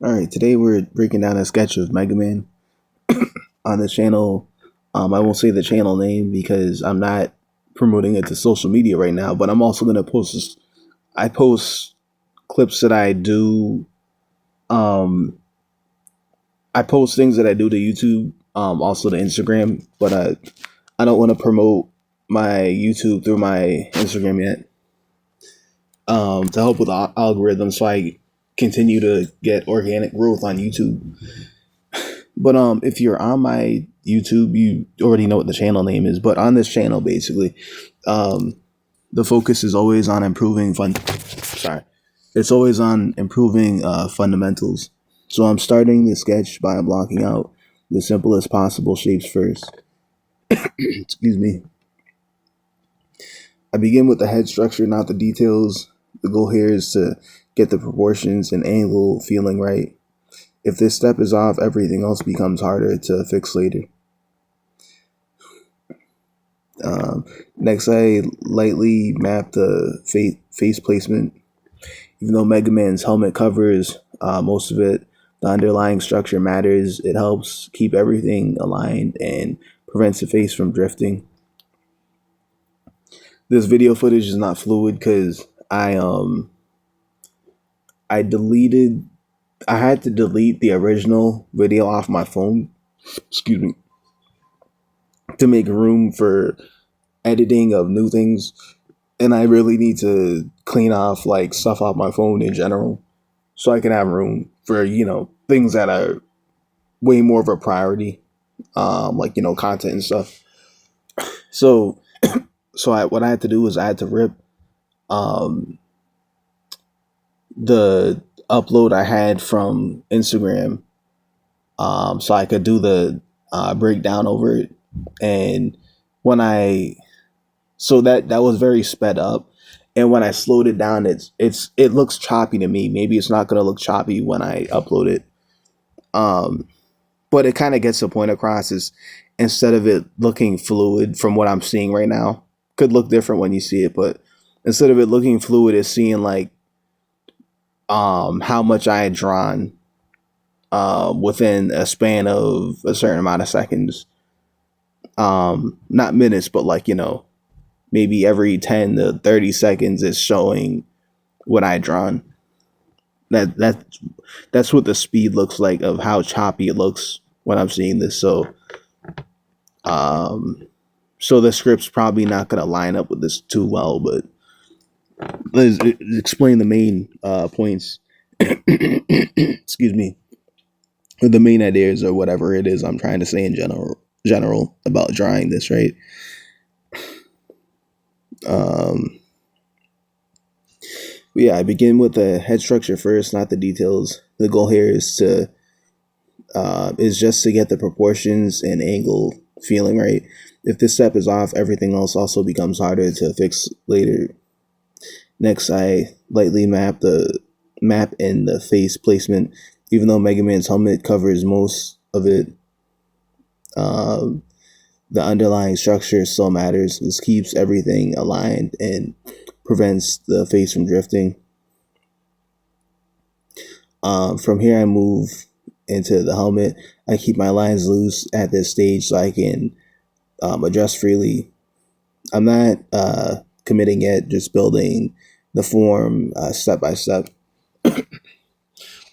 All right, today we're breaking down a sketch of Mega Man on the channel. I won't say the channel name because I'm not promoting it to social media right now, but I'm also gonna post this. I post clips that I do. Um, I post things that I do to YouTube, also to Instagram, but I don't want to promote my YouTube through my Instagram yet. To help with the algorithm, so I continue to get organic growth on YouTube. But if you're on my YouTube, you already know what the channel name is. But on this channel, basically, um, the focus is always on improving fun. Sorry, it's always on improving fundamentals. So I'm starting the sketch by blocking out the simplest possible shapes first. Excuse me. I begin with the head structure, not the details. The goal here is to get the proportions and angle feeling right. If this step is off, everything else becomes harder to fix later. Um, Next, I lightly map the face placement. Even though Mega Man's helmet covers most of it, the underlying structure matters. It helps keep everything aligned and prevents the face from drifting. This video footage is not fluid because I deleted. I had to delete the original video off my phone. Excuse me, to make room for editing of new things, and I really need to clean off like stuff off my phone in general, so I can have room for things that are way more of a priority, like content and stuff. So what I had to do was I had to rip um the upload I had from Instagram, so I could do the breakdown over it, and when I so that was very sped up. And when I slowed it down, it looks choppy to me. Maybe it's not gonna look choppy when I upload it. Um, but it kind of gets the point across is instead of it looking fluid from what I'm seeing right now, could look different when you see it, but instead of it looking fluid, it's seeing like how much I had drawn within a span of a certain amount of seconds. Not minutes, but like, maybe every 10 to 30 seconds it's showing what I drawn. That that's what the speed looks like of how choppy it looks when I'm seeing this. Um, so the script's probably not gonna line up with this too well. But let's explain the main points. Excuse me, the main ideas or whatever it is I'm trying to say in general about drawing this, right? Um, yeah, I begin with the head structure first, not the details. The goal here is just to get the proportions and angle feeling right. If this step is off, everything else also becomes harder to fix later. Next, I lightly map in the face placement. Even though Mega Man's helmet covers most of it, um, the underlying structure still matters. This keeps everything aligned and prevents the face from drifting. From here, I move into the helmet. I keep my lines loose at this stage so I can adjust freely. I'm not committing yet, just building the form step by step.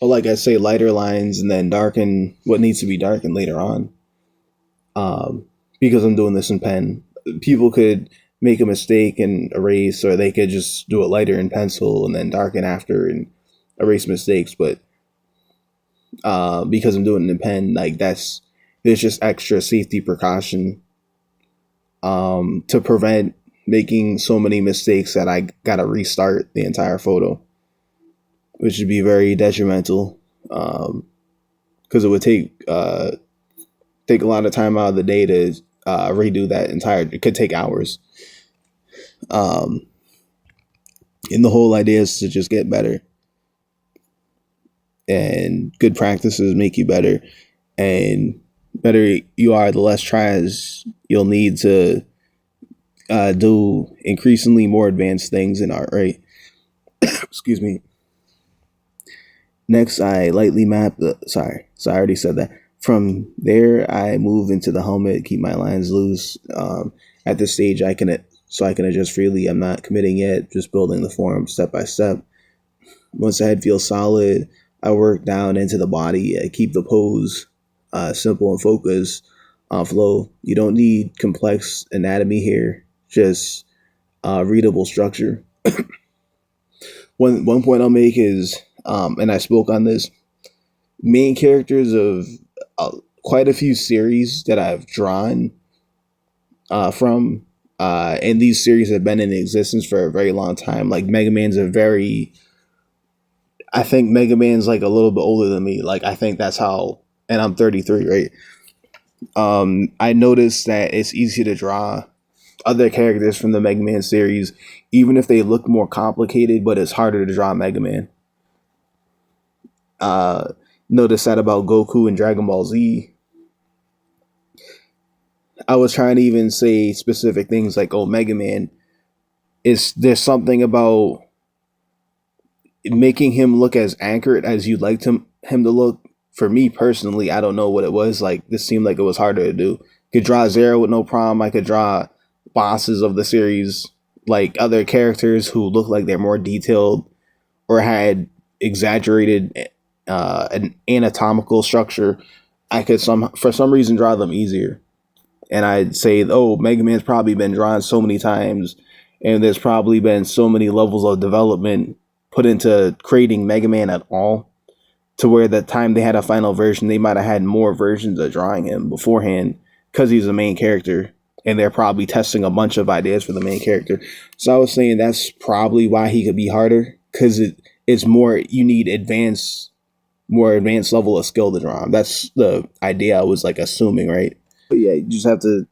Or like I say, lighter lines and then darken what needs to be darkened later on. Um, because I'm doing this in pen, people could make a mistake and erase, or they could just do it lighter in pencil and then darken after and erase mistakes. But because I'm doing it in pen, like there's just extra safety precaution to prevent making so many mistakes that I gotta restart the entire photo, which would be very detrimental. Because it would take a lot of time out of the day to redo that entire. It could take hours. Um, and the whole idea is to just get better, and good practices make you better, and better you are, the less tries you'll need to do increasingly more advanced things in art, right? Excuse me. Next, I lightly map the. So I already said that. From there, I move into the helmet, keep my lines loose. At this stage, I can adjust freely. I'm not committing yet, just building the form step by step. Once the head feels solid, I work down into the body. I keep the pose simple and focused on flow. You don't need complex anatomy here, just readable structure. One point I'll make is, and I spoke on this, main characters of quite a few series that I've drawn from, and these series have been in existence for a very long time. Like Mega Man's a very, I think Mega Man's like a little bit older than me. Like I think that's how, and I'm 33, right? I noticed that it's easy to draw other characters from the Mega Man series, even if they look more complicated, but it's harder to draw Mega Man. Uh, Notice that about Goku and Dragon Ball Z. I was trying to even say specific things like, "Oh, Mega Man." Is there's something about making him look as accurate as you'd like him to look? For me personally, I don't know what it was. Like this seemed like it was harder to do. Could draw Zero with no problem. I could draw bosses of the series, like other characters who look like they're more detailed or had exaggerated an anatomical structure. I could for some reason draw them easier. And I'd say, oh, Mega Man's probably been drawn so many times, and there's probably been so many levels of development put into creating Mega Man at all, to where the time they had a final version, they might have had more versions of drawing him beforehand because he's the main character, and they're probably testing a bunch of ideas for the main character. So I was saying that's probably why he could be harder, because it's more, you need more advanced level of skill to draw him. That's the idea I was like assuming, right? But yeah, you just have to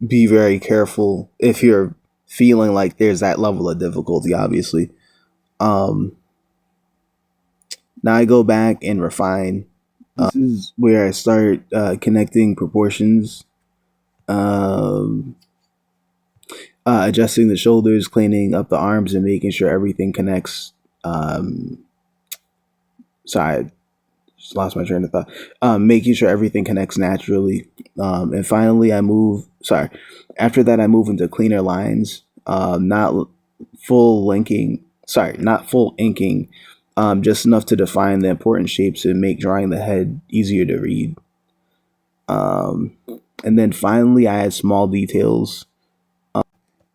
be very careful if you're feeling like there's that level of difficulty, obviously. Um, Now I go back and refine. This is where I start connecting proportions, um, adjusting the shoulders, cleaning up the arms, and making sure everything connects. Um, Sorry, just lost my train of thought. Making sure everything connects naturally. And finally, after that, I move into cleaner lines, not full linking, not full inking, just enough to define the important shapes and make drawing the head easier to read. Um, and then finally, I add small details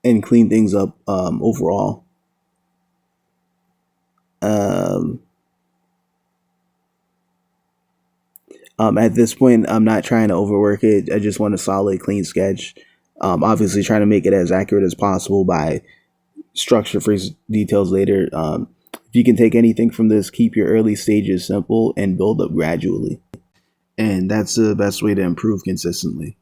and clean things up overall. Um, at this point, I'm not trying to overwork it. I just want a solid, clean sketch. Obviously, trying to make it as accurate as possible by structure for details later. If you can take anything from this, keep your early stages simple and build up gradually. And that's the best way to improve consistently.